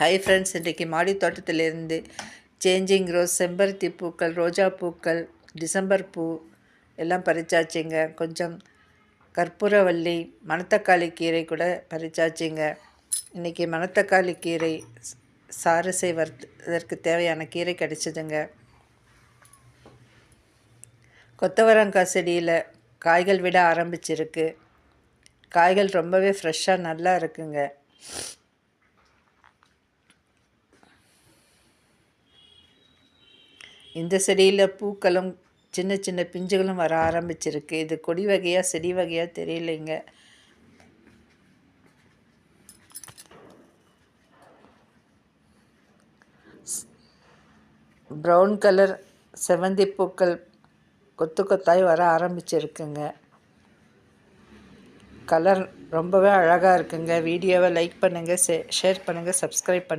Hi friends, இன்றைக்கி மாடி தோட்டத்திலிருந்து changing rose, செம்பருத்தி பூக்கள், ரோஜா பூக்கள், டிசம்பர் பூ எல்லாம் பறிச்சாச்சுங்க. கொஞ்சம் கற்பூரவள்ளி, மணத்தக்காளி கீரை கூட பறிச்சாச்சுங்க. இன்றைக்கி மணத்தக்காளி கீரை சாறு செய்வதற்கு தேவையான கீரை கிடச்சிதுங்க. கொத்தவரங்காய் செடியில் காய்கள் விட ஆரம்பிச்சிருக்கு. காய்கள் ரொம்பவே ஃப்ரெஷ்ஷாக நல்லா இருக்குங்க. இந்த செடியில் பூக்களும் சின்ன சின்ன பிஞ்சுகளும் வர ஆரம்பிச்சிருக்கு. இது கொடி வகையாக செடி வகையாக தெரியலைங்க. ப்ரௌன் கலர் செவந்தி பூக்கள் கொத்து கொத்தாய் வர ஆரம்பிச்சிருக்குங்க. கலர் ரொம்பவே அழகாக இருக்குங்க. வீடியோவை லைக் பண்ணுங்கள், ஷேர் பண்ணுங்கள், சப்ஸ்கிரைப் பண்ணுங்கள்.